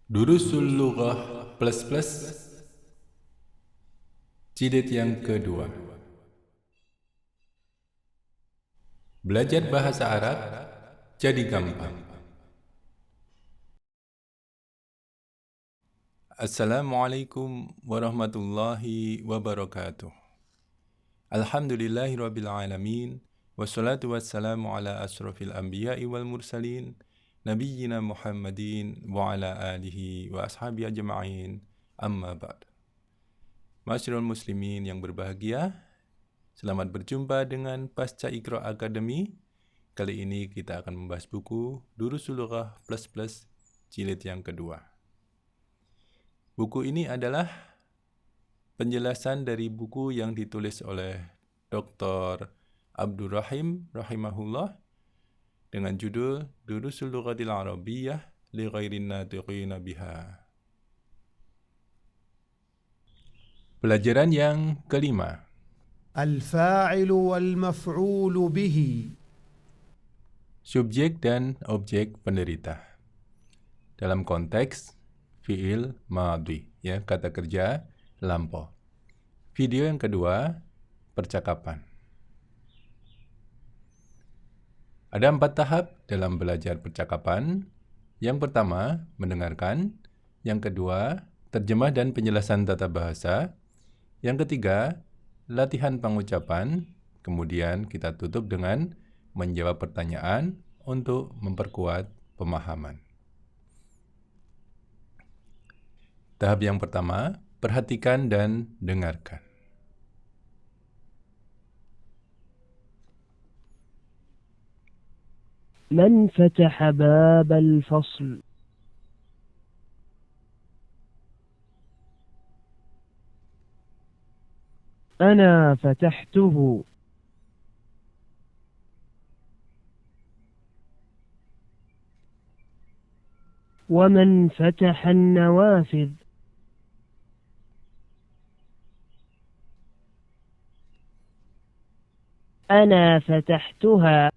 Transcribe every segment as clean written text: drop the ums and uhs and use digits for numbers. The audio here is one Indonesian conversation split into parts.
Durusul Lughah plus plus jilid yang kedua. Belajar bahasa Arab jadi gampang. Assalamualaikum warahmatullahi wabarakatuh. Alhamdulillahirabbil alamin wassalatu wassalamu ala asrofil anbiya'i wal mursalin nabiyyina Muhammadin wa ala alihi wa ashabi ajma'in amma ba'd. Masyarul muslimin yang berbahagia, selamat berjumpa dengan Pasca Iqra Academy. Kali ini kita akan membahas buku Durusul Lughah plus plus jilid yang kedua. Buku ini adalah penjelasan dari buku yang ditulis oleh Dr. Abdul Rahim rahimahullah dengan judul Durusul Lughatil Arabiyyah li ghairin natiqina biha. Pelajaran yang kelima. الفاعل والمفعول به. Subjek dan objek penderita. Dalam konteks fi'il madhi, ya, kata kerja lampau. Video yang kedua, percakapan. Ada 4 tahap dalam belajar percakapan. Yang pertama, mendengarkan. Yang kedua, terjemah dan penjelasan tata bahasa. Yang ketiga, latihan pengucapan. Kemudian kita tutup dengan menjawab pertanyaan untuk memperkuat pemahaman. Tahap yang pertama, perhatikan dan dengarkan. من فتح باب الفصل؟ أنا فتحته. ومن فتح النوافذ؟ أنا فتحتها.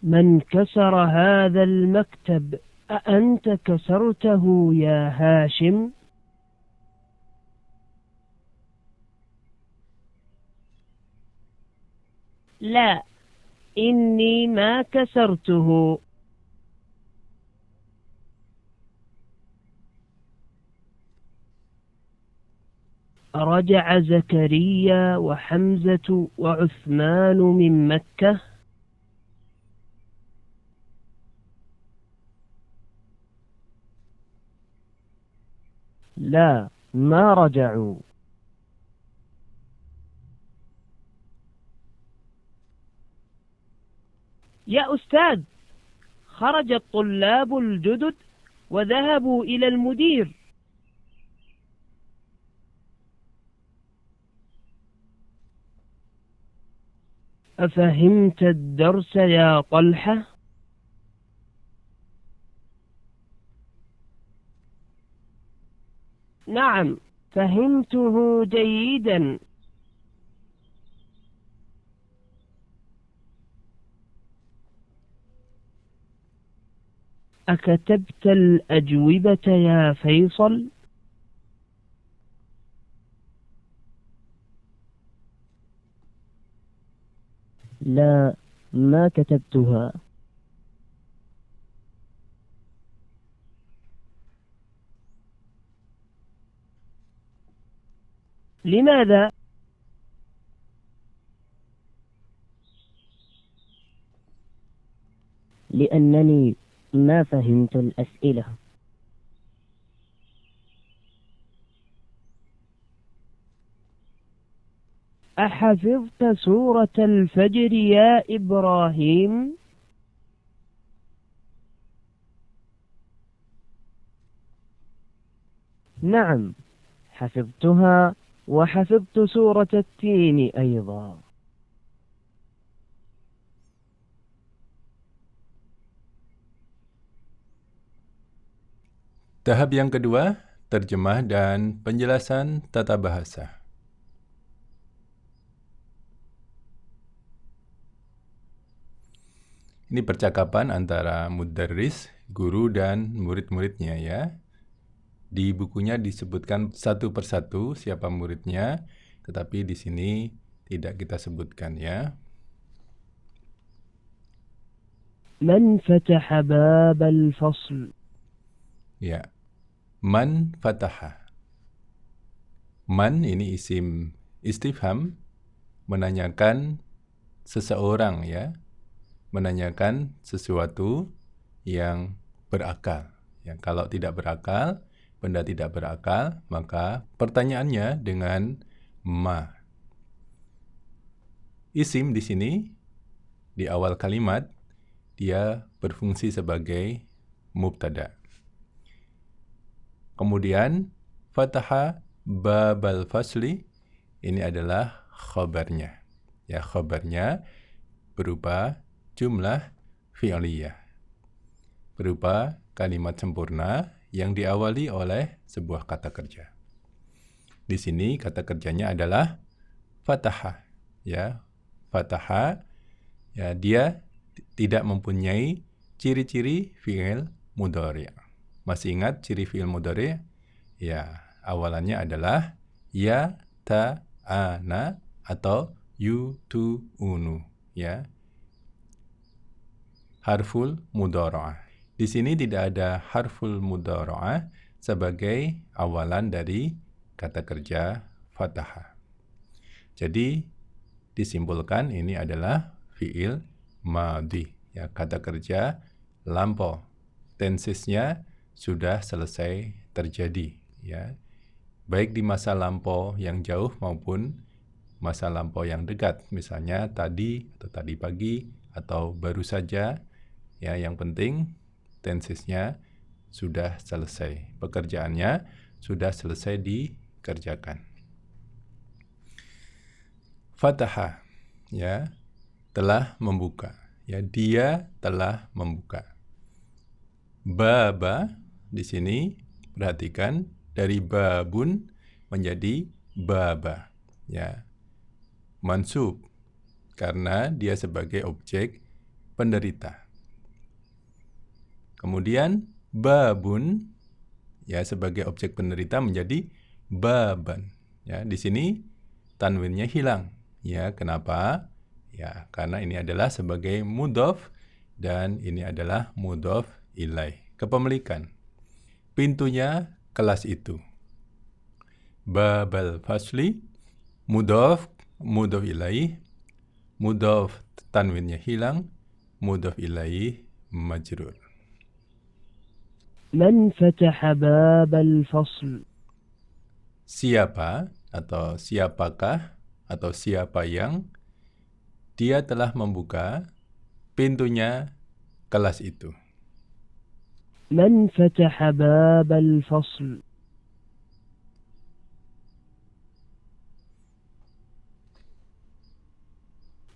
من كسر هذا المكتب؟ أأنت كسرته يا هاشم؟ لا، إني ما كسرته. رجع زكريا وحمزة وعثمان من مكة؟ لا، ما رجعوا. يا أستاذ، خرج الطلاب الجدد وذهبوا إلى المدير. أفهمت الدرس يا طلحة؟ نعم، فهمته جيدا. أكتبت الأجوبة يا فيصل؟ لا، ما كتبتها. لماذا؟ لأنني ما فهمت الأسئلة. أحفظت سورة الفجر يا إبراهيم؟ نعم، حفظتها وحفظت سورة التين أيضا. Tahap yang kedua, terjemah dan penjelasan tata bahasa. Ini percakapan antara mudarris, guru dan murid-muridnya ya. Di bukunya disebutkan satu persatu siapa muridnya, tetapi di sini tidak kita sebutkan ya. من فتح باب الفصل. Ya. Man fataha. Man ini isim istifham, menanyakan seseorang ya. Menanyakan sesuatu yang berakal. Ya, kalau tidak berakal, benda tidak berakal, maka pertanyaannya dengan ma. Isim di sini di awal kalimat dia berfungsi sebagai mubtada. Kemudian fataha babal fasli ini adalah khabarnya. Ya, khabarnya berupa jumlah fi'liyah. Berupa kalimat sempurna yang diawali oleh sebuah kata kerja. Di sini kata kerjanya adalah fataha. Ya, fataha ya dia tidak mempunyai ciri-ciri fi'il mudhari'. Masih ingat ciri fi'il mudhari'? Ya, awalannya adalah ya, ta, ana atau yu, tu, unu, ya. Harful mudhara'ah. Di sini tidak ada harful mudhara'ah sebagai awalan dari kata kerja fataha. Jadi disimpulkan ini adalah fi'il madhi, ya, kata kerja lampau. Tensesnya sudah selesai terjadi, ya. Baik di masa lampau yang jauh maupun masa lampau yang dekat, misalnya tadi atau tadi pagi atau baru saja, ya, yang penting tensesnya sudah selesai. Pekerjaannya sudah selesai dikerjakan. Fataha, ya, telah membuka. Ya, dia telah membuka. Baba di sini perhatikan dari babun menjadi baba. Ya. Mansub karena dia sebagai objek penderita. Kemudian babun ya sebagai objek penderita menjadi baban. Ya, di sini tanwinnya hilang. Ya, kenapa? Ya, karena ini adalah sebagai mudhof dan ini adalah mudhof ilaih. Kepemilikan. Pintunya kelas itu. Babal fasli, mudhof, mudhof ilaih, mudhof tanwinnya hilang, mudhof ilaih majrur. من فتح باب الفصل. Siapa atau siapakah atau siapa yang dia telah membuka pintunya kelas itu. من فتح باب الفصل.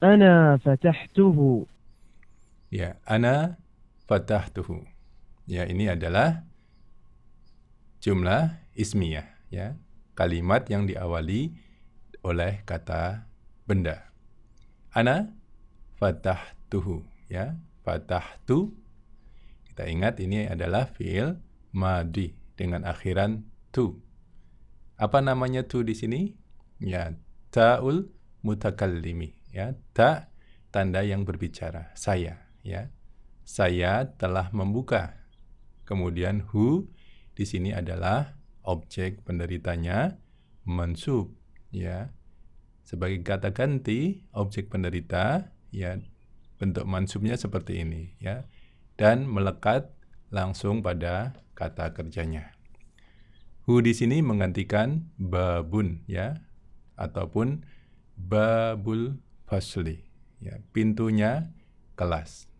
أنا فتحته. Ya, ana fatahtuhu. Ya, ini adalah jumlah ismiyah, ya. Kalimat yang diawali oleh kata benda. Ana fatahtuhu, ya. Fatahtu. Kita ingat ini adalah fi'il madhi dengan akhiran tu. Apa namanya tu di sini? Ya, ta'ul mutakallimi, ya. Ta tanda yang berbicara, saya, ya. Saya telah membuka. Kemudian hu di sini adalah objek penderitanya mansub, ya. Sebagai kata ganti objek penderita, ya, bentuk mansubnya seperti ini, ya. Dan melekat langsung pada kata kerjanya. Hu di sini menggantikan babun, ya, ataupun babul fasli, ya, pintunya kelas.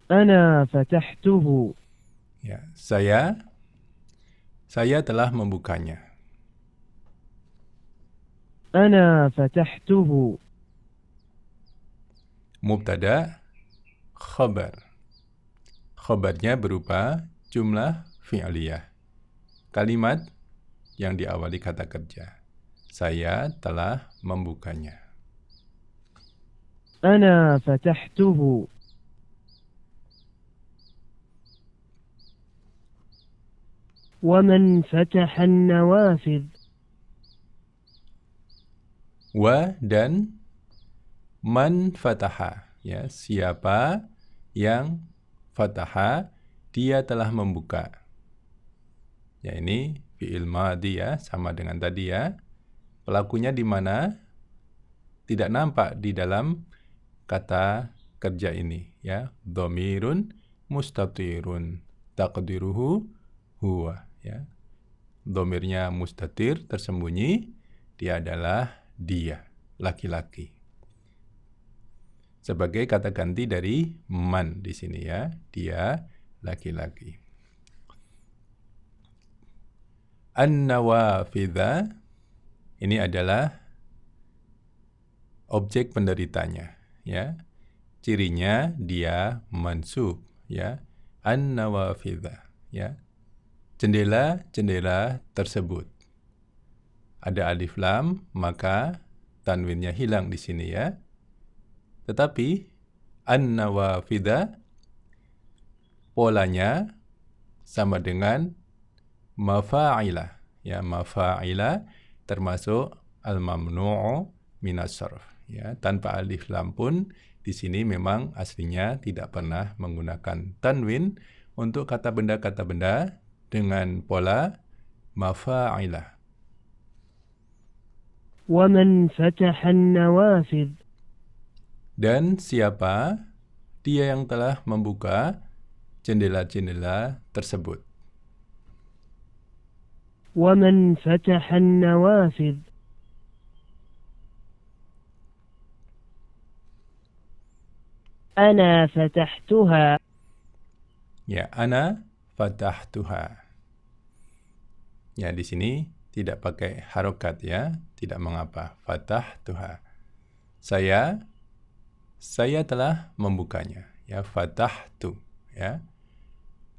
أنا فتحته. Ya, saya telah membukanya. أنا فتحته. Mubtada, khabar. Khabarnya berupa jumlah fi'liyah. Kalimat yang diawali kata kerja. Saya telah membukanya. أنا فتحته. ومن فتح النوافذ. Wa dan man fataha, ya, siapa yang fataha, dia telah membuka. Ya, ini fi'il madhi ya, sama dengan tadi ya. Pelakunya di mana? Tidak nampak di dalam kata kerja ini ya. Dhamirun mustatirun taqdiruhu huwa ya. Dhamirnya mustatir, tersembunyi, dia adalah dia, laki-laki. Sebagai kata ganti dari man di sini ya, dia laki-laki. An-nawafidha ini adalah objek penderitanya ya. Cirinya dia mansub ya. An-nawafidha ya. Jendela-jendela tersebut. Ada alif lam, maka tanwinnya hilang di sini ya. Tetapi an-nawafidha polanya sama dengan mafa'ilah ya. Mafa'ilah termasuk al-mamnu'u minas sarf ya. Tanpa alif lam pun di sini memang aslinya tidak pernah menggunakan tanwin untuk kata benda dengan pola mafa'ilah. ومن فتح النوافذ. Dan siapa dia yang telah membuka jendela-jendela tersebut. ومن فتح النوافذ. أنا فتحتها. Ya, ana fatahtuha. Ya, di sini tidak pakai harokat ya, tidak mengapa. Fatahtuha. Saya telah membukanya. Ya, fatahtu ya.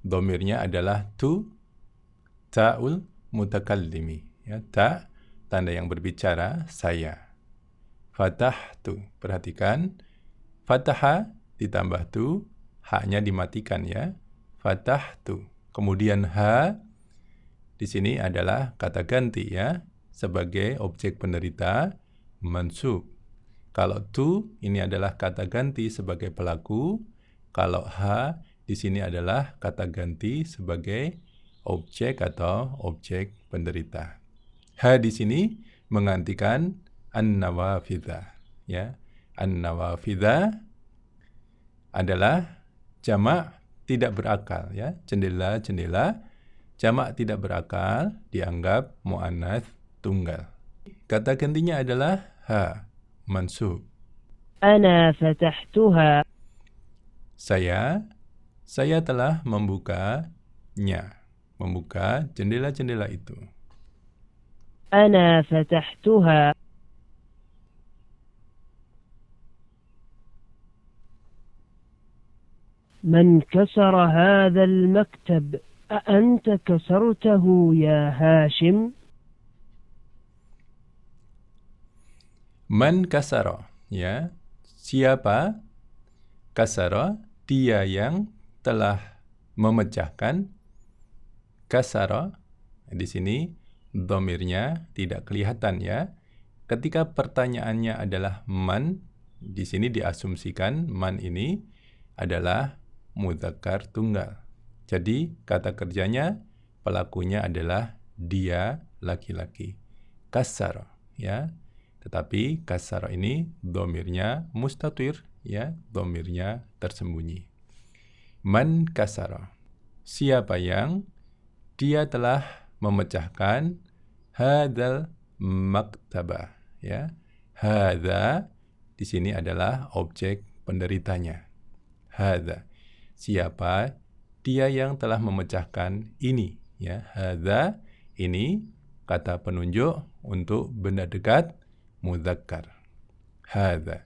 Dhamirnya adalah tu, ta'ul mutakallimi ya. Ta tanda yang berbicara, saya. Fatahtu. Perhatikan, fataha ditambah tu, haknya dimatikan ya. Fatahtu. Kemudian ha di sini adalah kata ganti ya, sebagai objek penderita mansub. Kalau tu ini adalah kata ganti sebagai pelaku, kalau ha di sini adalah kata ganti sebagai objek atau objek penderita. Ha di sini menggantikan an-nawafidha ya. An-nawafidha adalah jamak tidak berakal ya. Jendela-jendela jamak tidak berakal dianggap muannats tunggal. Kata gantinya adalah ha, mansub. أنا فتحتها. Saya telah membukanya. Membuka jendela-jendela itu. أنا فتحتها. من كسر هذا المكتب أأنت كسرته يا هاشم؟ Man kasara ya. Siapa? Kasara, dia yang telah memecahkan. Kasara di sini dhamirnya tidak kelihatan ya. Ketika pertanyaannya adalah man, di sini diasumsikan man ini adalah mudzakkar tunggal. Jadi kata kerjanya, pelakunya adalah dia laki-laki. Kasara ya. Tetapi kasara ini dhamirnya mustatir ya, dhamirnya tersembunyi. Man kasara. Siapa yang dia telah memecahkan hadzal maktabah ya. Hadza di sini adalah objek penderitanya. Hadza. Siapa dia yang telah memecahkan ini ya. Hadza ini kata penunjuk untuk benda dekat mudzakkar. Hadza.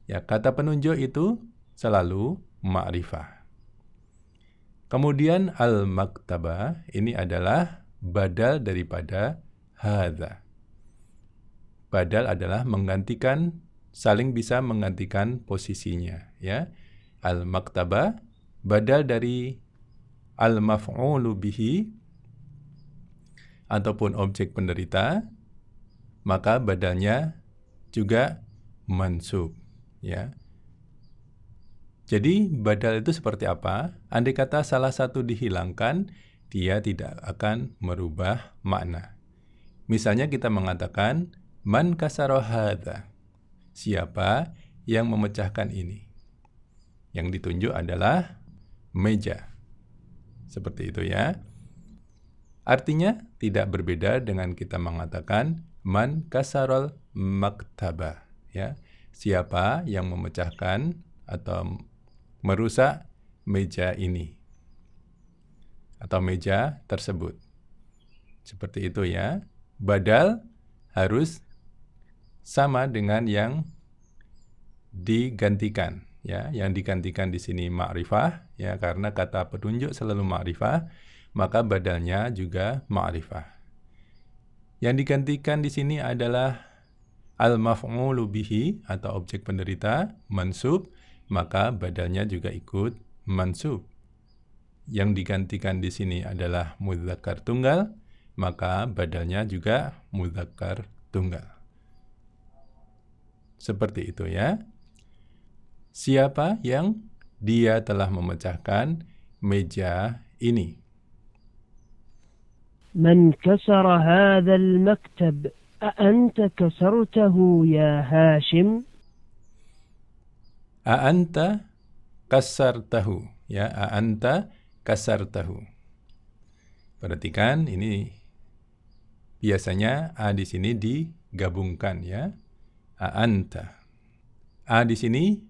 Ya, kata penunjuk itu selalu ma'rifah. Kemudian al-maktabah ini adalah badal daripada hadza. Badal adalah menggantikan saling bisa menggantikan posisinya, ya. Al-maktaba badal dari al-maf'ulu bihi ataupun objek penderita, maka badalnya juga mansub, ya. Jadi badal itu seperti apa? Andai kata salah satu dihilangkan, dia tidak akan merubah makna. Misalnya kita mengatakan man kasara hadza. Siapa yang memecahkan ini? Yang ditunjuk adalah meja. Seperti itu, ya. Artinya tidak berbeda dengan kita mengatakan man kasarol maktaba, ya. Siapa yang memecahkan atau merusak meja ini atau meja tersebut. Seperti itu, ya. Badal harus sama dengan yang digantikan, ya. Yang digantikan di sini ma'rifah, ya, karena kata petunjuk selalu ma'rifah, maka badalnya juga ma'rifah. Yang digantikan di sini adalah al-maf'ulu bihi atau objek penderita, mansub, maka badalnya juga ikut mansub. Yang digantikan di sini adalah mudzakkar tunggal, maka badalnya juga mudzakkar tunggal. Seperti itu, ya. Siapa yang dia telah memecahkan meja ini? من كسر هذا المكتب أأنت كسرته يا هاشم؟ A'anta kasartahu, ya. A'anta kasartahu. Perhatikan, ini biasanya a di sini digabungkan, ya. A'anta. A di sini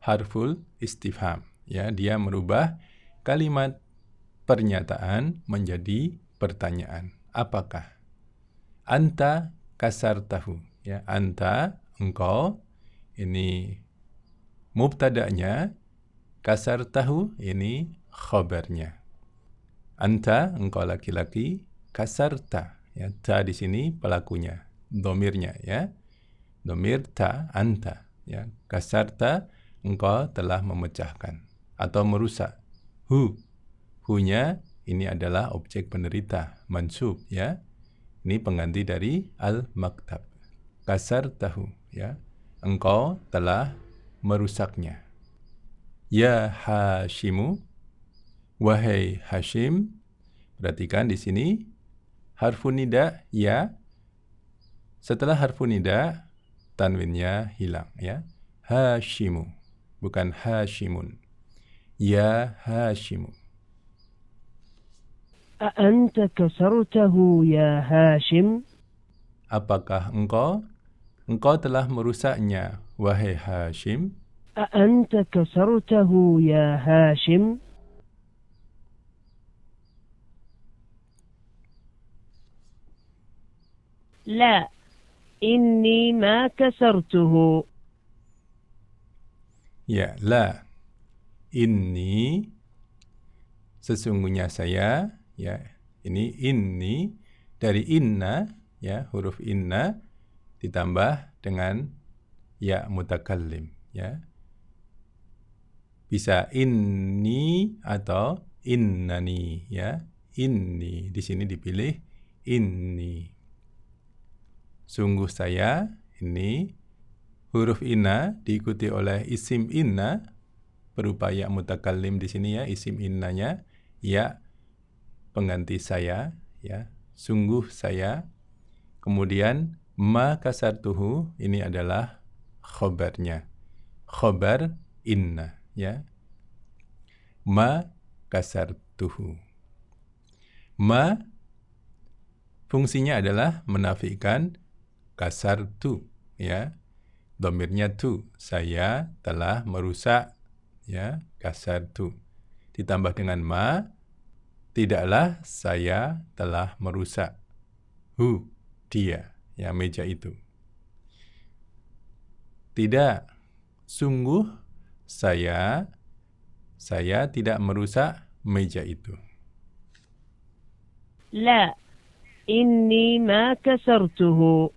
harful istifham, ya. Dia merubah kalimat pernyataan menjadi pertanyaan. Apakah? Anta kasartahu, ya. Anta, engkau, ini mubtada'nya, kasartahu ini khabarnya. Anta, engkau laki-laki, kasarta, ya. Ta di sini pelakunya, domirnya, ya. Domir ta, anta, ya. Kasarta, engkau telah memecahkan atau merusak. Hu-nya ini adalah objek penderita, mansub, ya. Ini pengganti dari al-maktab. Kasartahu, ya. Engkau telah merusaknya. Ya Hashimu, wahai Hashim. Perhatikan di sini harfun nida, ya. Setelah harfun nida, tanwinnya hilang, ya. Hashimu, bukan Hashimun. Ya Hashimu. أأنت كسرته يا هاشم؟ Apakah engkau telah merusaknya, wahai Hashim? أأنت كسرته يا هاشم؟ لا، إني ما كسرته. Ya, la. Inni, sesungguhnya saya, ya. Ini dari inna, ya, huruf inna ditambah dengan ya mutakallim, ya. Bisa inni atau innani, ya. Inni di sini dipilih inni. Sungguh saya, ini huruf inna diikuti oleh isim inna berupa ya mutakallim di sini, ya. Isim innanya ya pengganti saya, ya. Sungguh saya. Kemudian ma kasartuhu ini adalah khobarnya. Khobar inna, ya. Ma kasartuhu. Ma fungsinya adalah menafikan kasartu, ya. Domirnya tu, saya telah merusak, ya, kasartu. Ditambah dengan ma, tidaklah saya telah merusak. Dia, ya, meja itu. Tidak, sungguh saya tidak merusak meja itu. لا، إني ما كسرته.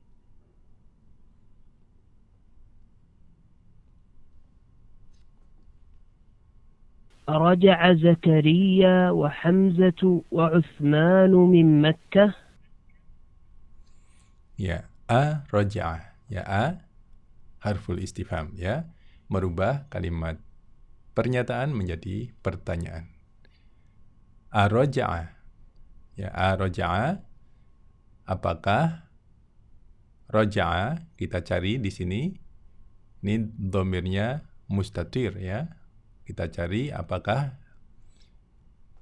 رجع زكريا وحمزة وعثمان من مكة. Ya, raja'a. Ya, harful istifham, ya, merubah kalimat pernyataan menjadi pertanyaan. Raja'a. Ya, raja'a. Apakah raja'a? Kita cari di sini. Ini dhamirnya mustatir, ya. Kita cari apakah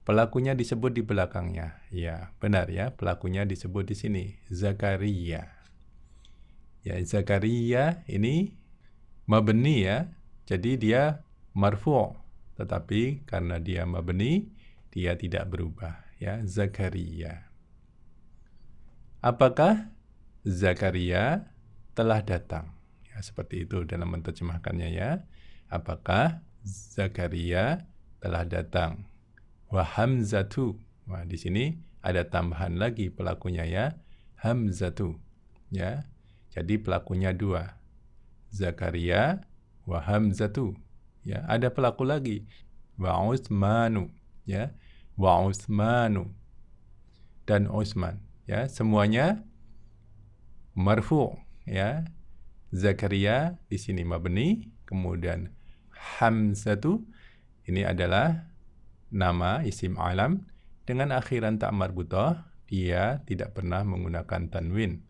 pelakunya disebut di belakangnya. Ya, benar ya, pelakunya disebut di sini, Zakaria. Ya, Zakaria ini mabni ya. Jadi dia marfu', tetapi karena dia mabni, dia tidak berubah ya, Zakaria. Apakah Zakaria telah datang? Ya, seperti itu dalam menerjemahkannya ya. Apakah Zakaria telah datang? Wa Hamzatu. Wah, di sini ada tambahan lagi pelakunya ya, Hamzatu. Ya. Jadi pelakunya dua. Zakaria wa Hamzatu. Ya, ada pelaku lagi. Wa Utsmanu. Ya. Wa Utsmanu. Dan Utsman. Ya, semuanya marfu' ya. Zakaria di sini mabni, kemudian Hamzatu ini adalah nama isim alam dengan akhiran tak marbutah, dia tidak pernah menggunakan tanwin.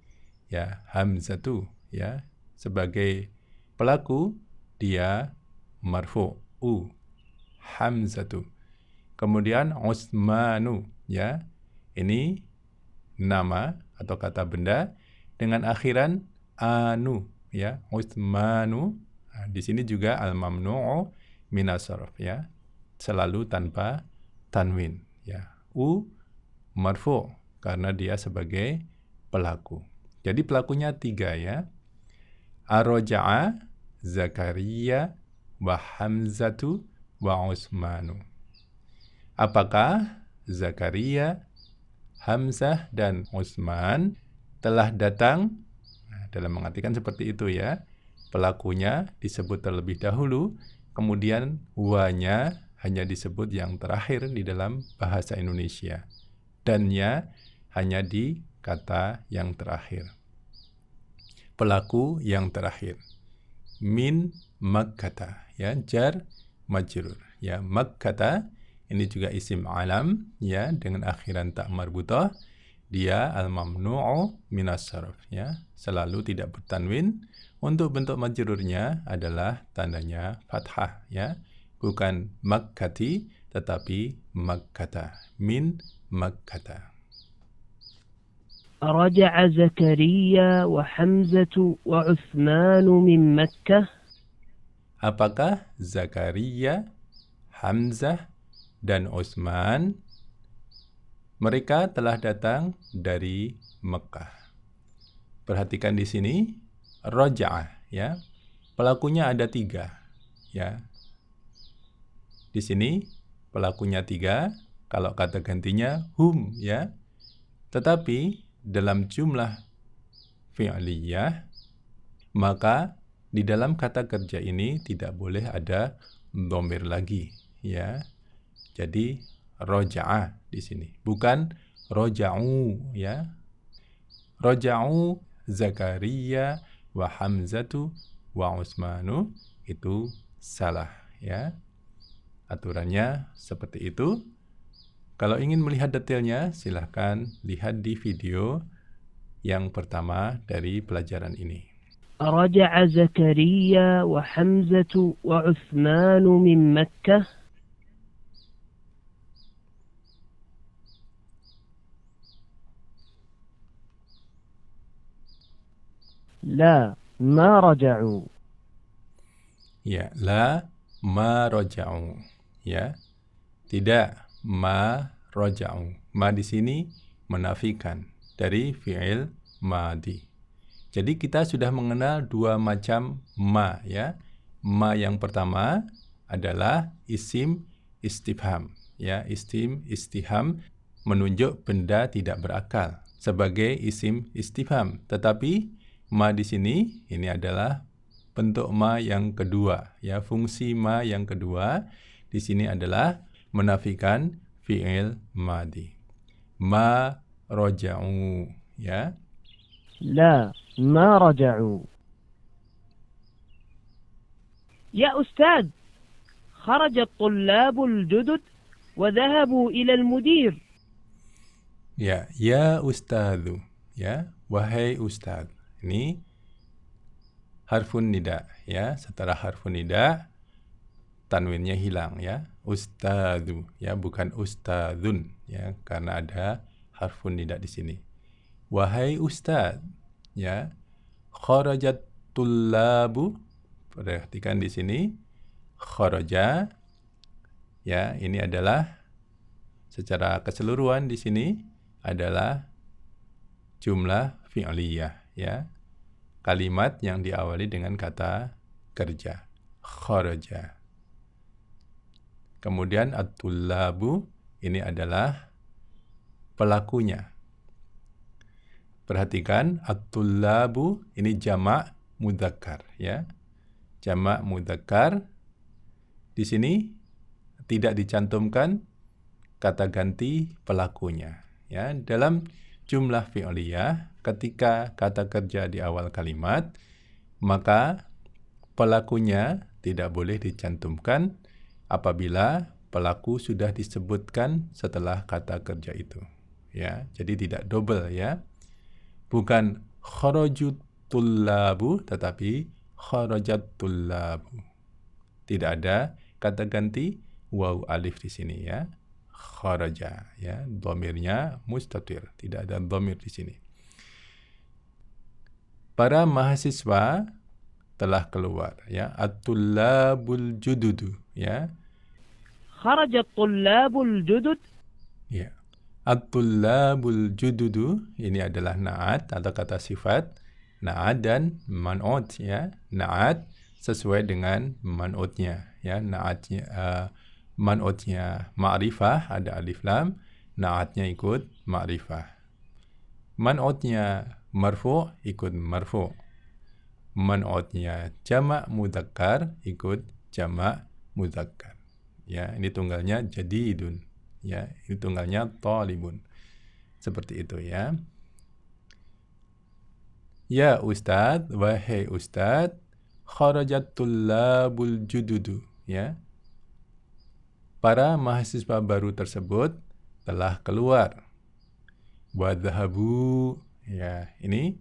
Ya, Hamzatu ya, sebagai pelaku dia marfu'u, Hamzatu. Kemudian Utsmanu ya, ini nama atau kata benda dengan akhiran anu ya, Utsmanu. Nah, di sini juga al-mamnu'u minas sarf ya, selalu tanpa tanwin ya. Marfu' karena dia sebagai pelaku. Jadi pelakunya tiga ya. Raja'a, Zakaria, wa Hamzatu, wa Utsmanu. Apakah Zakaria, Hamzah, dan Utsman telah datang? Nah, dalam mengartikan seperti itu ya. Pelakunya disebut terlebih dahulu, kemudian wa-nya hanya disebut yang terakhir di dalam bahasa Indonesia. Dan-nya hanya di kata yang terakhir. Pelaku yang terakhir. Min Makkata, ya, jar majrur. Ya, Makkata ini juga isim alam ya, dengan akhiran tak marbutah. Dia al-mamnu'u minas sarf ya, selalu tidak bertanwin. Untuk bentuk majrurnya adalah tandanya fathah ya. Bukan Makkati, tetapi Makkata. Min Makkata. رجع زكريا وحمزة وعثمان من مكة. Apakah Zakaria, Hamzah, dan Utsman mereka telah datang dari Mekah? Perhatikan di sini, Raja'ah ya. Pelakunya ada tiga ya. Di sini pelakunya tiga, kalau kata gantinya hum ya. Tetapi dalam jumlah fi'liyah, maka di dalam kata kerja ini tidak boleh ada dhamir lagi ya. Jadi raja'ah di sini, bukan raja'u ya. Raja'u Zakaria wa Hamzatu wa Utsmanu itu salah ya. Aturannya seperti itu. Kalau ingin melihat detailnya, silahkan lihat di video yang pertama dari pelajaran ini. رجع زكريا وحمزة وعثمان من مكة. لا ما رجعوا. Ya, la ma raja'u. Ya. Tidak ma raja'u. Ma di sini menafikan dari fi'il madi. Jadi kita sudah mengenal dua macam ma ya. Ma yang pertama adalah isim istifham ya, isim istifham menunjuk benda tidak berakal sebagai isim istifham. Tetapi ma di sini ini adalah bentuk ma yang kedua ya, fungsi ma yang kedua, di sini adalah menafikan fi'il madhi. Ma raja'u, ya. لا ما رجعوا. يا أستاذ خرج الطلاب الجدد وذهبوا إلى المدير. Ya ustadzu, ya, wahai ustadz. Ini harfun nida, ya. Setelah harfun nida, tanwinnya hilang, ya. Ustadzu, ya, bukan ustadzun, ya, karena ada harfun nida di sini. Wahai ustadz, ya. Kharajat tullabu, perhatikan di sini kharaja, ya, ini adalah secara keseluruhan di sini adalah jumlah fi'liyah, ya. Kalimat yang diawali dengan kata kerja, kharaja. Kemudian at-tullabu ini adalah pelakunya. Perhatikan at-tullabu ini jamak mudzakkar, ya. Jamak mudzakkar di sini tidak dicantumkan kata ganti pelakunya. Ya, dalam jumlah fi'liyah, ketika kata kerja di awal kalimat, maka pelakunya tidak boleh dicantumkan apabila pelaku sudah disebutkan setelah kata kerja itu. Ya, jadi tidak double, ya. Bukan kharajut tullabu, tetapi kharajat tullabu. Tidak ada kata ganti waw alif di sini, ya. Kharaja, ya, dhamirnya mustatir, tidak ada dhamir di sini. Para mahasiswa telah keluar, ya. At-tullabul jududu, ya. خرج الطلاب الجدد. Ya. At-tullabul jududu ini adalah na'at atau kata sifat. Na'at dan man'ut, ya. Na'at sesuai dengan man'utnya, ya. Na'atnya man'utnya ma'rifah, ada alif lam, na'atnya ikut ma'rifah. Man'utnya marfu' ikut marfu'. Man'utnya jamak mudzakkar ikut jamak mudzakkar. Ya, ini tunggalnya jadidun, ya. Ini tunggalnya talibun. Seperti itu, ya. Ya Ustadz, wahai Ustadz, kharajat tullabul jududu, ya. Para mahasiswa baru tersebut telah keluar. Wa dhahabu, ya, ini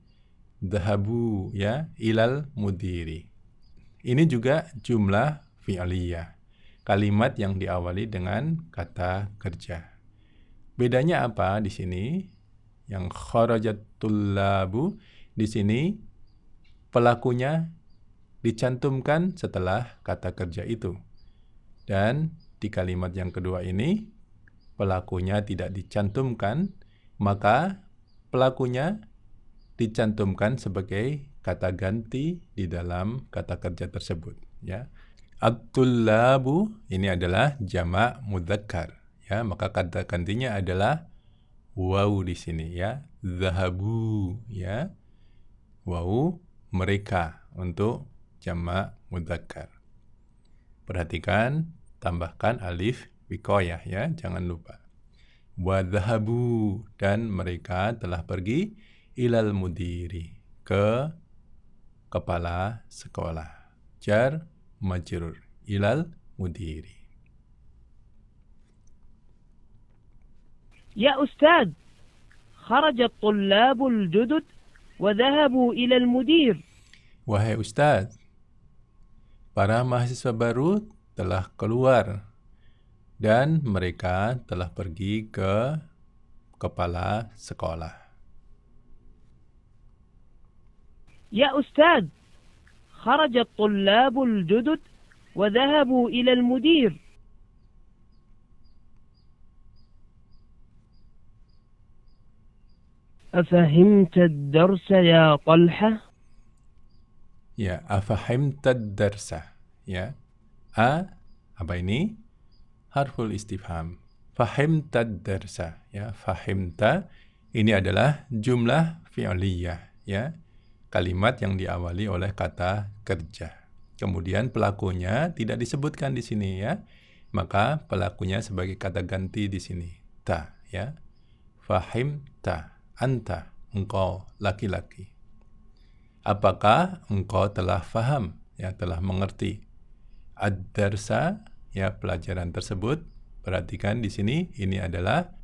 dhahabu, ya, ilal mudiri. Ini juga jumlah fi'liyah. Kalimat yang diawali dengan kata kerja. Bedanya apa di sini? Yang kharajat tullabu di sini pelakunya dicantumkan setelah kata kerja itu. Dan di kalimat yang kedua ini, pelakunya tidak dicantumkan, maka pelakunya dicantumkan sebagai kata ganti di dalam kata kerja tersebut, ya. At-tullabu ini adalah jamak mudzakkar, ya, maka kata gantinya adalah waw di sini, ya. Zahabu, ya. Waw mereka untuk jamak mudzakkar. Perhatikan, tambahkan alif wiqayah, ya, jangan lupa. Wa dhahabu, dan mereka telah pergi ilal mudiri, ke kepala sekolah. Jar majrur, ilal mudiri. يا أستاذ خرج الطلاب الجدد وذهبوا إلى المدير. Wahai Ustadz, para mahasiswa baru telah keluar dan mereka telah pergi ke kepala sekolah. يا أستاذ خرج الطلاب الجدد وذهبوا إلى المدير. أفهمت الدرس يا طلحة؟ Ya, afahimtad darsa, ya. Apa ini? Harful istifham. Fahimtad darsa, ya. Fahimta ini adalah jumlah fi'liyah, ya. Kalimat yang diawali oleh kata kerja. Kemudian pelakunya tidak disebutkan di sini, ya. maka pelakunya sebagai kata ganti di sini ta, ya. Fahimta, anta, engkau laki-laki. Apakah engkau telah faham, ya, telah mengerti ad-darsa, ya, pelajaran tersebut? Perhatikan di sini ini adalah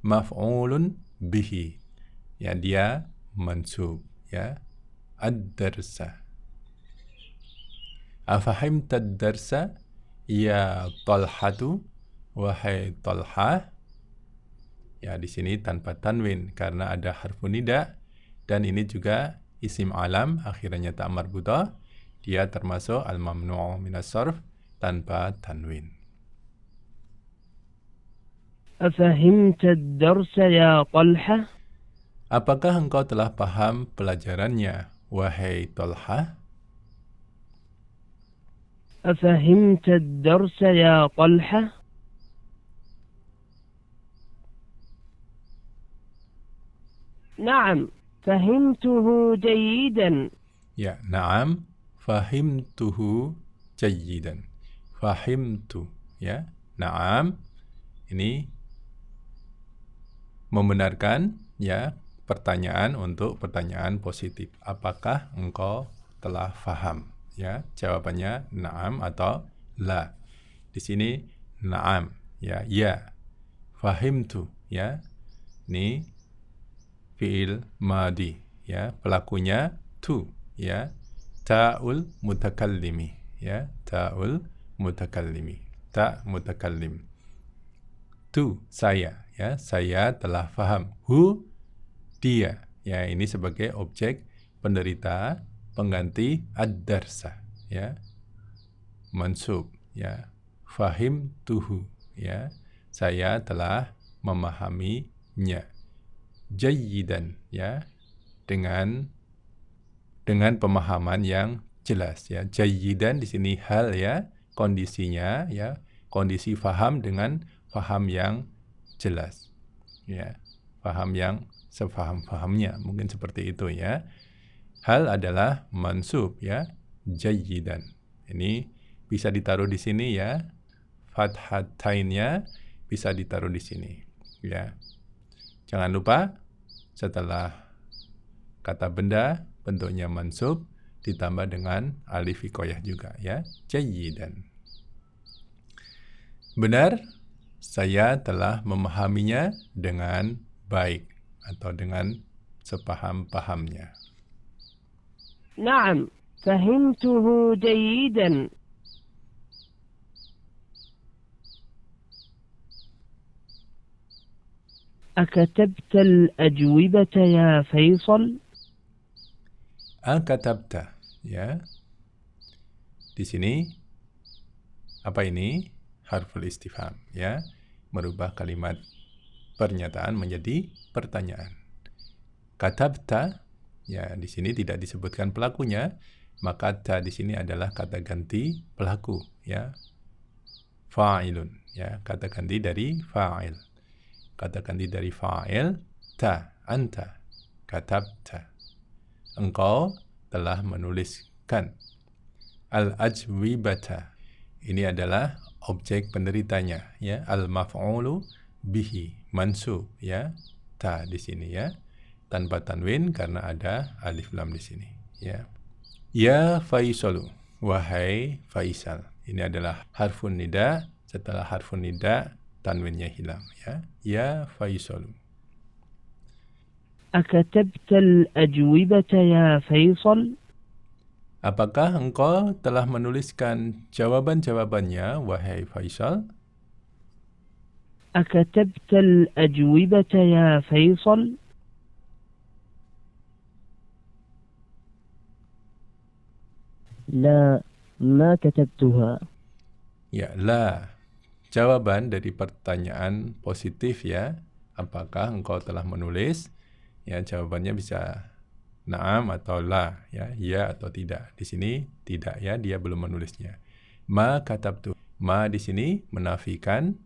maf'ulun bihi, ya, dia mansub, ya, ad-darsa. Afahimta ad-darsa ya Talhatu, wahai Talha. Ya, di sini tanpa tanwin karena ada harfun nida, dan ini juga isim alam akhirnya ta marbuthah, dia termasuk al-mamnu' minas sarf tanpa tanwin. أفهمت الدرس يا طلحة؟ Apakah engkau telah paham pelajarannya, wahai Talha? أفهمت الدرس يا طلحة؟ نعم فهمته جيدا. Ya, na'am fahimtuhu jayyidan. Fahimtu, ya. Na'am ini membenarkan, ya, pertanyaan untuk pertanyaan positif. Apakah engkau telah faham? Ya, jawabannya na'am atau la. Di sini na'am, ya, ya. Fahimtu, ya. Ini fi'il madi, ya. Pelakunya tu, ya. Ta'ul mutakallimi, ya. Ta'ul mutakallimi. Ta mutakallim. Tu, saya, ya, saya telah faham. Hu, dia, ya, ini sebagai objek penderita pengganti ad-darsa, ya, mansub, ya, fahim tuhu, ya, saya telah memahaminya. Jayyidan, ya, dengan pemahaman yang jelas, ya. Jayyidan di sini hal, ya, kondisinya, ya, kondisi faham dengan faham yang jelas, ya, faham yang sefaham-fahamnya, mungkin seperti itu, ya. Hal adalah mansub, ya, jayyidan. Ini bisa ditaruh di sini, ya, fathatainnya bisa ditaruh di sini, ya. Jangan lupa setelah kata benda bentuknya mansub ditambah dengan alif hikoyah juga, ya, jayyidan. Benar, saya telah memahaminya dengan baik atau dengan sepaham-pahamnya. نعم فهمته جيدا. أكتبت الأجوبة يا فيصل؟ Akatabta, ya. Di sini apa ini? Harful istifham, ya, merubah kalimat pernyataan menjadi pertanyaan. Katabta, ya, di sini tidak disebutkan pelakunya, maka ta di sini adalah kata ganti pelaku, ya. Fa'ilun, ya, kata ganti dari fa'il. Kata ganti dari fa'il ta, anta, katabta. Engkau telah menuliskan. Al-ajwibata, ini adalah objek penderitanya, ya, al-maf'ulu bihi, mansub, ya, ta di sini, ya, tanpa tanwin karena ada alif lam di sini, ya. Ya Faisalu, wahai Faisal. Ini adalah harfun nida, setelah harfun nida tanwinnya hilang, ya. Ya Faisalu. أكتبت الأجوبة يا فيصل؟ Apakah engkau telah menuliskan jawaban-jawabannya, wahai Faisal? أكتبت الأجوبة يا فيصل؟ لا ما كتبتها. Ya, la. Jawaban dari pertanyaan positif, ya. Apakah engkau telah menulis? Ya, jawabannya bisa na'am atau la, ya atau tidak. Di sini tidak, ya, dia belum menulisnya. Ma katabtu. Ma di sini menafikan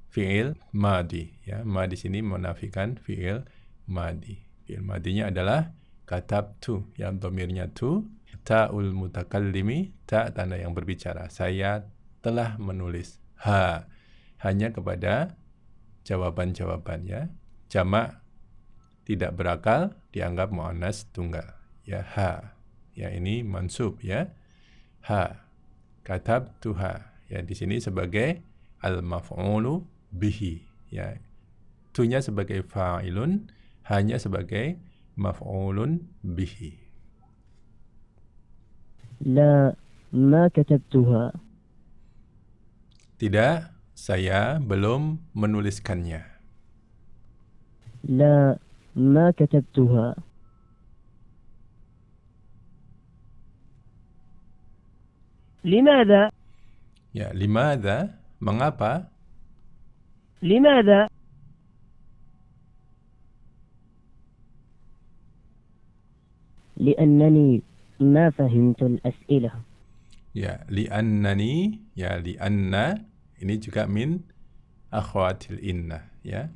fi'il madi, ya. Ma di sini menafikan fi'il madi. Fi'il madinya adalah katabtu, yang dhamirnya tu, ta'ul mutakallimi, ta tanda yang berbicara. Saya telah menulis. ha. Hanya kepada jawaban-jawaban ya. Jamak tidak berakal dianggap muannas tunggal. Ya, ha. Ya, ini mansub ya. Ha. Katabtuha. Ya, di sini sebagai al-maf'ulu bihi ya. Tunya sebagai fa'ilun, hanya sebagai maf'ulun bihi. لا ما كتبتها. Tidak, saya belum menuliskannya. لا ما كتبتها. لماذا؟ Ya, limadha, mengapa? لماذا؟ لأنني ما فهمت الأسئلة. Ya, li'annani, ya li'anna, ini juga min akhwatil inna, ya.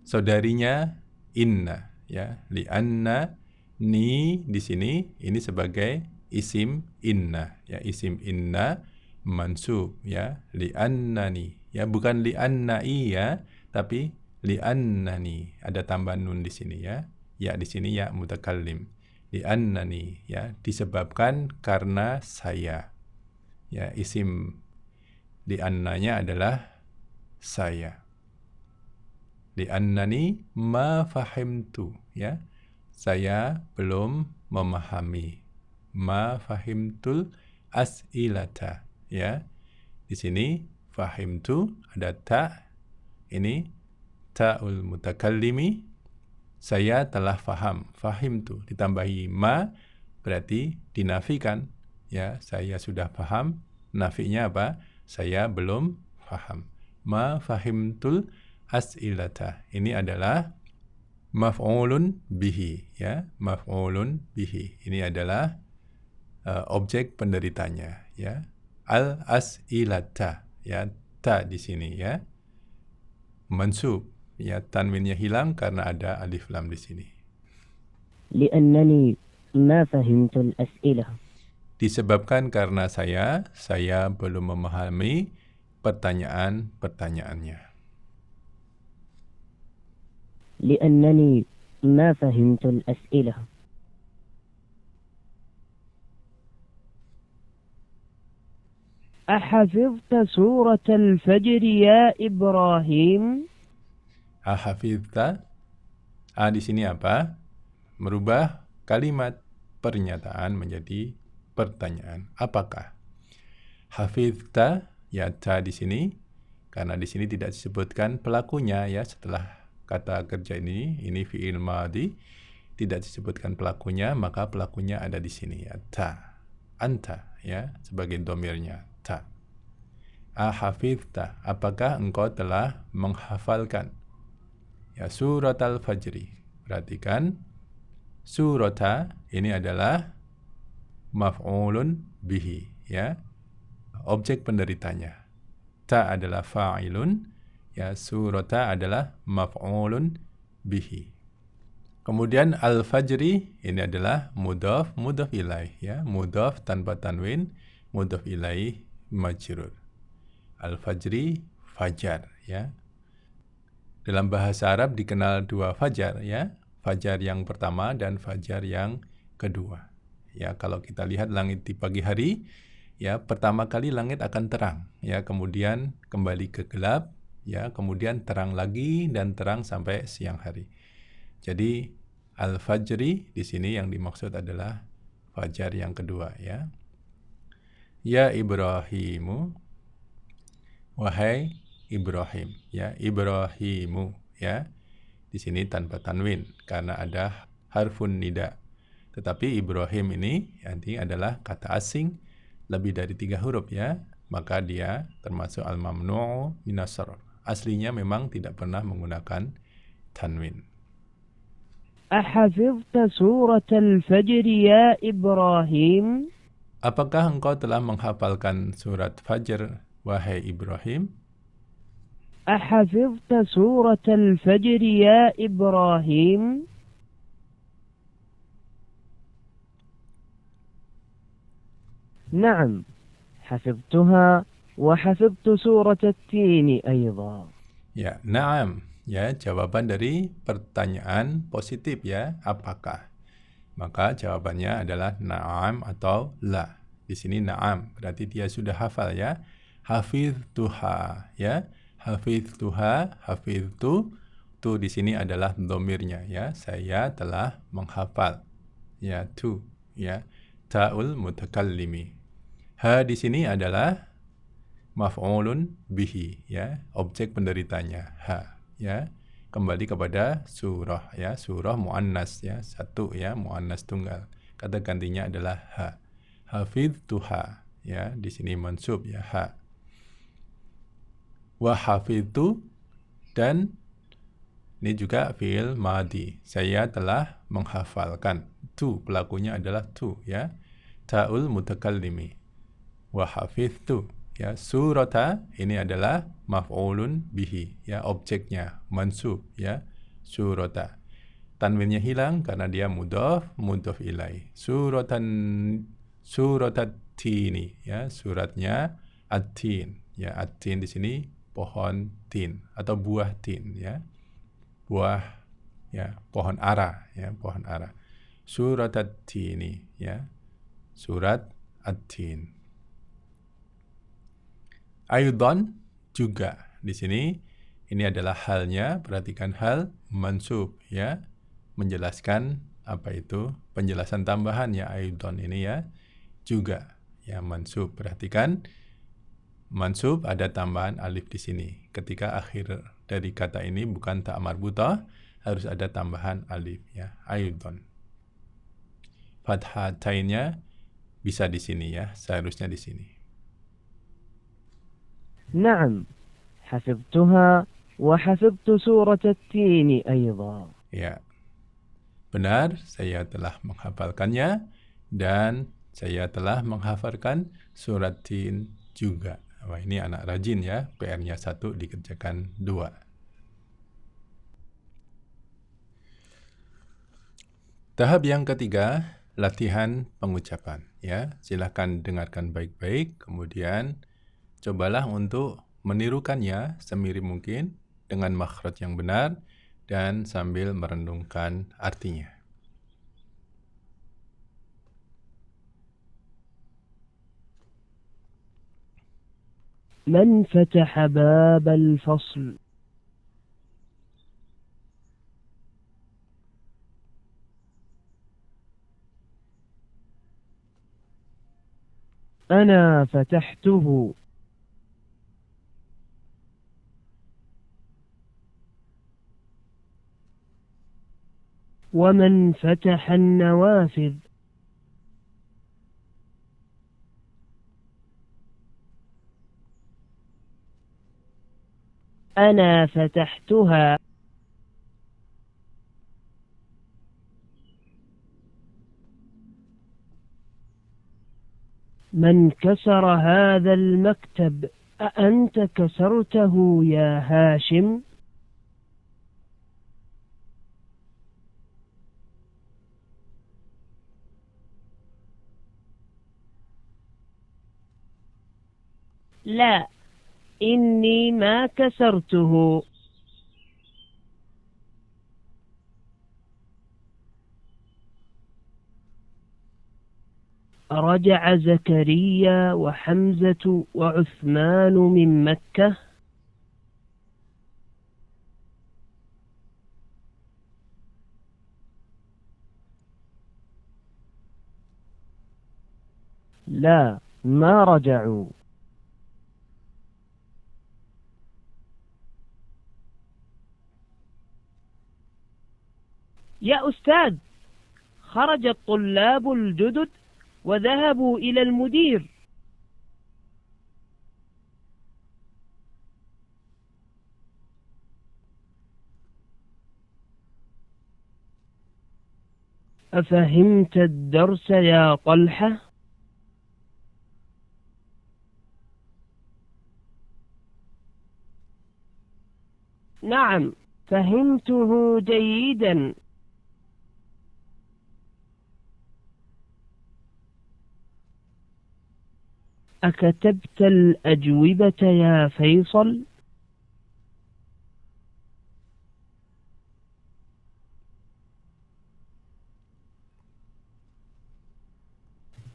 Saudarinya inna, ya. Li'anna ni di sini ini sebagai isim inna, ya. Isim inna mansub, ya. Li'annani, ya, bukan li'annai ya, tapi li'annani. Ada tambahan nun di sini ya. Ya di sini ya mutakallim. Li'annani, ya, disebabkan karena saya. Ya, isim li'annanya adalah saya. Li'annani ma fahimtu, ya. Saya belum memahami. Ma fahimtul as'ilata, ya. Di sini fahimtu ada ta, ini ta'ul mutakallimi. Saya telah faham, fahimtu ditambahi ma berarti dinafikan, ya. Saya sudah paham, nafinya apa? Saya belum faham. Ma fahimtul as'ilata. Ini adalah maf'ulun bihi, ya. Maf'ulun bihi. Ini adalah objek penderitanya, ya. Al as'ilata, ya. Ta di sini, ya. Mansub, ya, tanwinnya hilang karena ada alif lam di sini. لأنني ما فهمت الأسئلة. Disebabkan karena saya belum memahami pertanyaan-pertanyaannya. لأنني ما فهمت الأسئلة. أحفظت سورة الفجر يا إبراهيم؟ Ahafidta, di sini apa? Merubah kalimat pernyataan menjadi pertanyaan. Apakah? Hafidta, ya, ta di sini karena di sini tidak disebutkan pelakunya, ya. Setelah kata kerja ini fi'il madhi, tidak disebutkan pelakunya, maka pelakunya ada di sini, ya, ta. Anta, ya, sebagai domirnya, ta. Ahafidta, apakah engkau telah menghafalkan? Ya, surat al-fajri. Perhatikan, surata ini adalah maf'ulun bihi, ya. Objek penderitanya. Ta adalah fa'ilun, ya, surata adalah maf'ulun bihi. Kemudian al-fajri ini adalah mudhaf ilaih, ya. Mudhaf tanpa tanwin, mudhaf ilaih majrur. Al-fajri, fajar, ya. Dalam bahasa Arab dikenal dua fajar, ya. Fajar yang pertama dan fajar yang kedua. Ya, kalau kita lihat langit di pagi hari, ya, pertama kali langit akan terang, ya, kemudian kembali ke gelap, ya, kemudian terang lagi dan terang sampai siang hari. Jadi al-fajri di sini yang dimaksud adalah fajar yang kedua, ya. Ya Ibrahimu, wahai Ibrahim, ya, Ibrahimu, ya. Di sini tanpa tanwin karena ada harfun nida. Tetapi Ibrahim ini nanti adalah kata asing lebih dari 3 huruf, ya. Maka dia termasuk al-mamnu'u minas sarf. Aslinya memang tidak pernah menggunakan tanwin. أحفظت سورة الفجر يا إبراهيم؟ Apakah engkau telah menghafalkan surat Fajr, wahai Ibrahim? أحفظت سورة الفجر يا إبراهيم؟ نعم، حفظتها وحفظت سورة التين أيضا. Ya, na'am. Ya, jawaban dari pertanyaan positif ya, apakah? Maka jawabannya adalah na'am atau la. Di sini na'am, berarti dia sudah hafal ya. Hafiztuha ya. Hafiztuha, hafiztu. Tu di sini adalah domirnya ya. Saya telah menghafal. Ya, tu ya. Ta'ul mutakallimi. Ha di sini adalah maf'ulun bihi ya, objek penderitanya ha ya. Kembali kepada surah ya, surah muannas ya, satu ya, muannas tunggal. Kata gantinya adalah ha. Hafiztuha ya, di sini mansub ya ha. Wa hafiztu, dan ini juga fi'il madi. Saya telah menghafalkan. Tu pelakunya adalah tu ya. Ta'ul mutakallimi. Wa hafiztu ya, surata ini adalah maf'ulun bihi ya, objeknya mansub ya, surata. Tanwinnya hilang karena dia mudhaf ilaih. Suratatini ya, suratnya at-tin ya. At-tin di sini pohon tin atau buah tin ya, buah ya, pohon ara ya, pohon ara. Suratat-tini ya, surat at-tin. Aydan juga di sini, ini adalah halnya, perhatikan hal mansub ya, menjelaskan apa itu, penjelasan tambahan ya, aydan ini ya, juga ya mansub. Perhatikan mansub ada tambahan alif di sini. Ketika akhir dari kata ini bukan ta marbutah, harus ada tambahan alif ya, aydan. Fathatainnya bisa di sini ya, seharusnya di sini. نعم حفظتها وحفظت سورة التين أيضا. Ya, benar, saya telah menghafalkannya dan saya telah menghafalkan surat tin juga. Wah, ini anak rajin ya, PR-nya 1 dikerjakan 2. Tahap yang ketiga, latihan pengucapan ya. Silahkan dengarkan baik-baik, kemudian cobalah untuk menirukannya semirip mungkin dengan makhraj yang benar dan sambil merenungkan artinya. من فتح باب الفصل؟ أنا فتحته. ومن فتح النوافذ؟ أنا فتحتها. من كسر هذا المكتب؟ أأنت كسرته يا هاشم؟ لا، إني ما كسرته. رجع زكريا وحمزة وعثمان من مكة؟ لا، ما رجعوا. يا أستاذ، خرج الطلاب الجدد وذهبوا إلى المدير. أفهمت الدرس يا طلحة؟ نعم، فهمته جيدا. أكتبت الأجوبة يا فيصل؟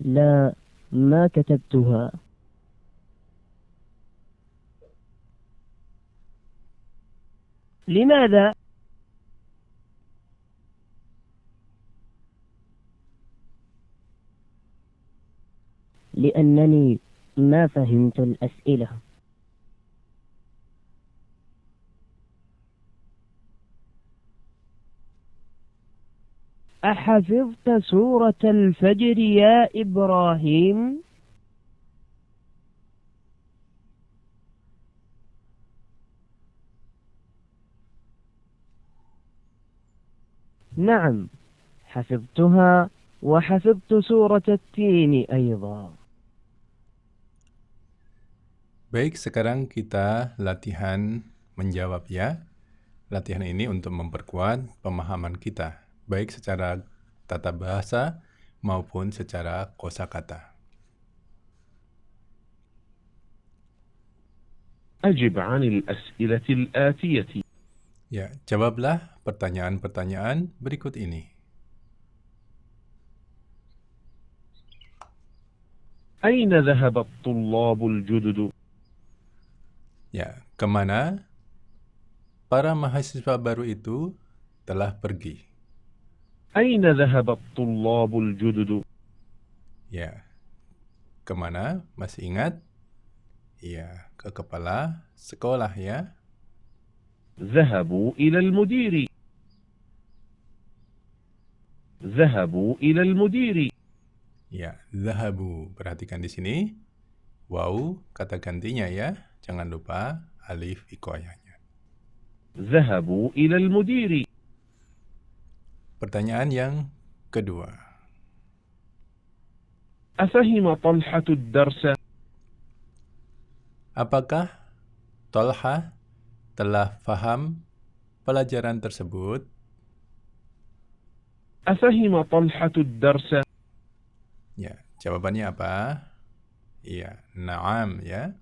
لا، ما كتبتها. لماذا؟ لأنني ما فهمت الأسئلة. أحفظت سورة الفجر يا إبراهيم؟ نعم، حفظتها وحفظت سورة التين أيضا. Baik, sekarang kita latihan menjawab ya. Latihan ini untuk memperkuat pemahaman kita, baik secara tata bahasa maupun secara kosakata. أجب عن الأسئلة الآتية. Ya, jawablah pertanyaan-pertanyaan berikut ini. أين ذهب الطلاب الجدد؟ Ya, kemana para mahasiswa baru itu telah pergi? أين ذهب الطلاب الجدد؟ Ya, kemana? Masih ingat? Ya, ke kepala sekolah ya. ذهبوا إلى المدير. ذهبوا إلى المدير. Ya, zahabu. Perhatikan di sini. Waw, kata gantinya ya. Jangan lupa alif hikoyahnya. ذهبوا إلى المدير. Pertanyaan yang kedua. أفهم طلحة الدرس؟ Apakah Tolha telah faham pelajaran tersebut? أفهم طلحة الدرس؟ Ya, jawabannya apa? Iya, na'am ya.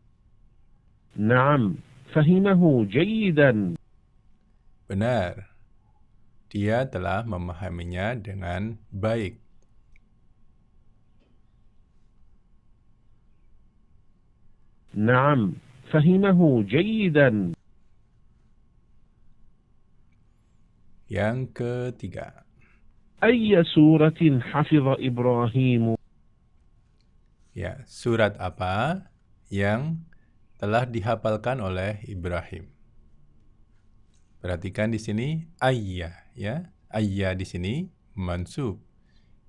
نعم، فهمه جيدا. Benar. Dia telah memahaminya dengan baik. نعم، فهمه جيدا. Yang ketiga. أي سورة حفظ إبراهيم؟ Ya, surat apa yang telah dihafalkan oleh Ibrahim? Perhatikan di sini ayya ya. Ayya di sini mansub.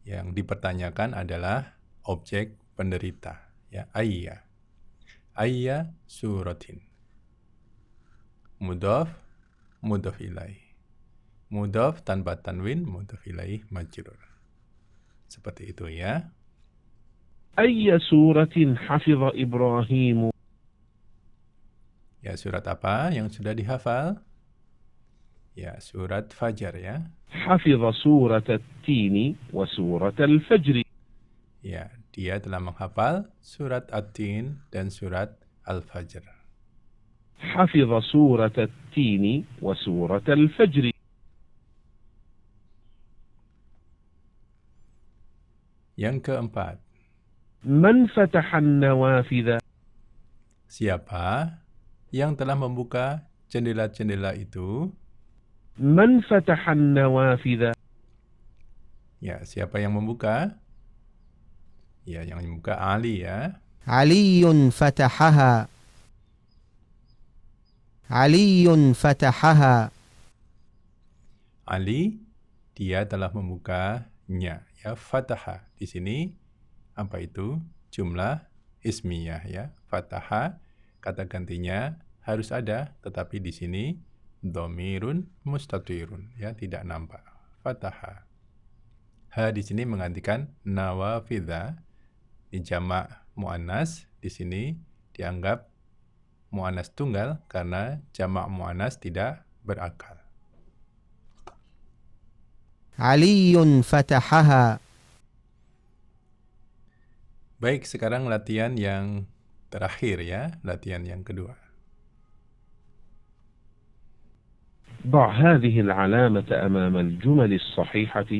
Yang dipertanyakan adalah objek penderita ya, ayya. Ayya suratin. Mudhaf, mudhaf ilaih. Mudhaf tanpa tanwin, mudhaf ilaih majrur. Seperti itu ya. أي سورة حفظ إبراهيم؟ Ya, surat apa yang sudah dihafal? Ya, surat Fajar ya. حفظ سورة التين وسورة الفجر. Ya, dia telah menghafal surat At-Tin dan surat Al-Fajr. حفظ سورة التين وسورة الفجر. Yang keempat. من فتح النوافذ؟ Siapa yang telah membuka jendela-jendela itu? من فتح النوافذ؟ Ya, siapa yang membuka? Ya, yang membuka Ali ya. علي فتحها. علي فتحها. Ali, dia telah membukanya. Ya, fataha. Di sini apa itu? Jumlah ismiyah ya. Fataha, kata gantinya harus ada, tetapi di sini dhamirun mustatirun ya, tidak nampak. Fataha. Ha di sini menggantikan nawafidha. Di jamak muannas di sini dianggap muannas tunggal karena jamak muannas tidak berakal. علي فتحها. Baik, sekarang latihan yang terakhir ya, latihan yang kedua. ضع هذه العلامة أمام الجمل الصحيحة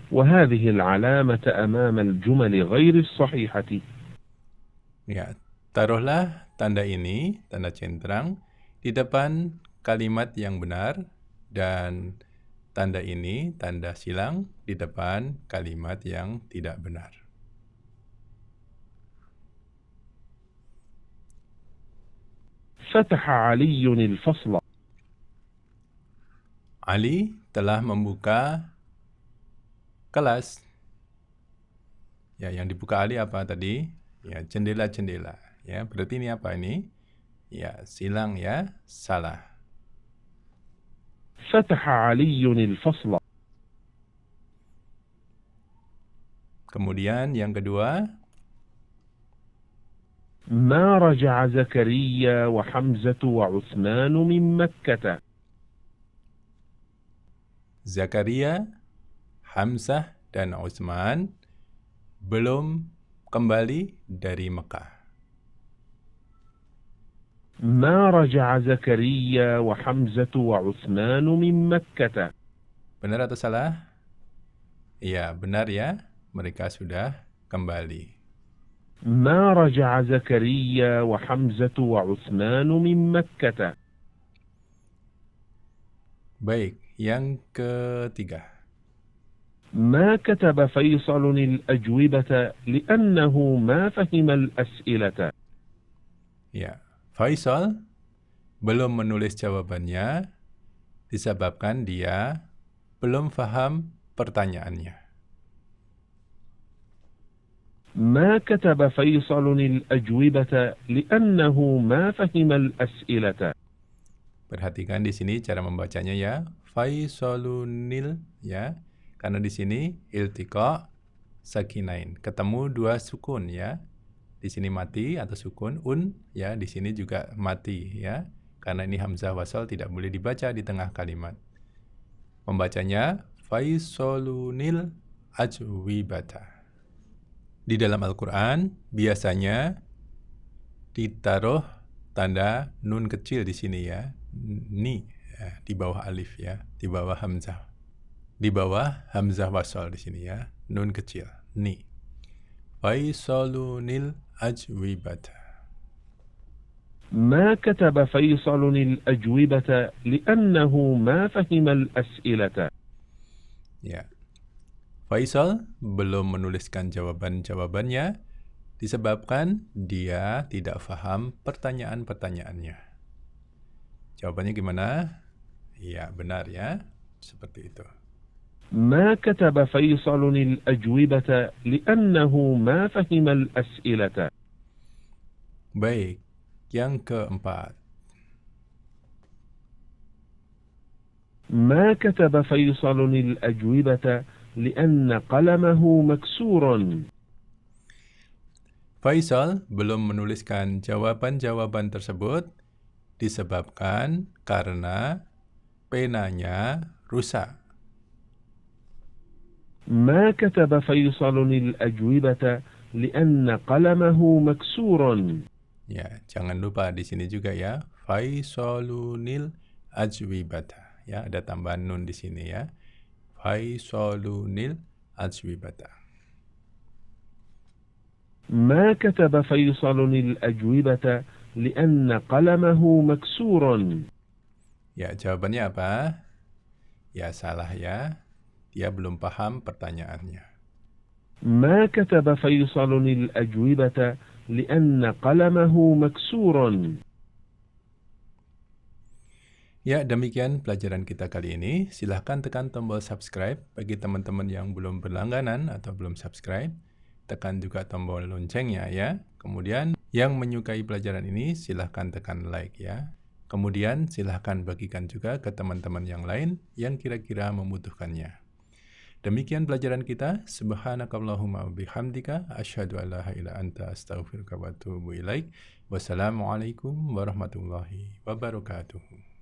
وهذه العلامة أمام الجمل غير الصحيحة. Ya, taruhlah tanda ini, tanda centang, di depan kalimat yang benar dan tanda ini, tanda silang, di depan kalimat yang tidak benar. فتح علي الفصل. Ali telah membuka kelas. Ya, yang dibuka Ali apa tadi? Ya, jendela-jendela. Ya, berarti ini apa ini? Ya, silang ya, salah. فتح علي الفصل. Kemudian yang kedua, ما رجع زكريا وحمزة وعثمان من مكة. Zakaria, Hamzah, dan Utsman belum kembali dari Mekah. ما رجع زكريا وحمزة وعثمان من مكة. Benar atau salah? Iya, benar ya. Mereka sudah kembali. ما رجع زكريا وحمزة وعثمان من مكة. Baik, yang ketiga. ما كتب فيصل الأجوبة لأنه ما فهم الأسئلة. Ya, Faisal belum menulis jawabannya disebabkan dia belum paham pertanyaannya. ما كتب فيصل الأجوبة لأنه ما فهم الأسئلة. Perhatikan di sini cara membacanya ya. Faisalunil ya. Karena di sini iltiqa sakinain. Ketemu dua sukun ya. Di sini mati atau sukun ya, di sini juga mati ya. Karena ini hamzah wasal tidak boleh dibaca di tengah kalimat. Membacanya Faisalunil ajwibata. Di dalam Al-Qur'an biasanya ditaruh tanda nun kecil di sini ya. Ni ya, di bawah alif ya, di bawah hamzah. Di bawah hamzah wasal di sini ya, nun kecil, ni. Faisalunil ajwibata. ما كتب فيصل الأجوبة لأنه ما فهم الأسئلة. Ya. Faisal belum menuliskan jawaban-jawabannya disebabkan dia tidak paham pertanyaan-pertanyaannya. Jawabannya gimana? Ya, benar ya. Seperti itu. ما كتب فيصل الأجوبة لأنه ما فهم الأسئلة. Baik, yang keempat. ما كتب فيصل الأجوبة لأن قلمه مكسور. Faisal belum menuliskan jawaban-jawaban tersebut disebabkan karena penanya rusak. ما كتب فيصل الأجوبة لأن قلمه مكسور. Ya, jangan lupa di sini juga ya. Faisalunil ajwibata. Ya, ada tambahan nun di sini ya. Faisalunil ajwibata. ما كتب فيصل الأجوبة لأن قلمه مكسور. Ya, jawabannya apa? Ya, salah ya. Dia belum paham pertanyaannya. ما كتب فيصل الأجوبة لأن قلمه مكسور. Ya, demikian pelajaran kita kali ini. Silahkan tekan tombol subscribe bagi teman-teman yang belum berlangganan atau belum subscribe. Tekan juga tombol loncengnya ya. Kemudian yang menyukai pelajaran ini silahkan tekan like ya. Kemudian silahkan bagikan juga ke teman-teman yang lain yang kira-kira membutuhkannya. Demikian pelajaran kita. Subhanakallahumma bihamdika asyhadu an la ilaha illa anta astaghfiruka wa atubu ilaik. Wassalamualaikum warahmatullahi wabarakatuh.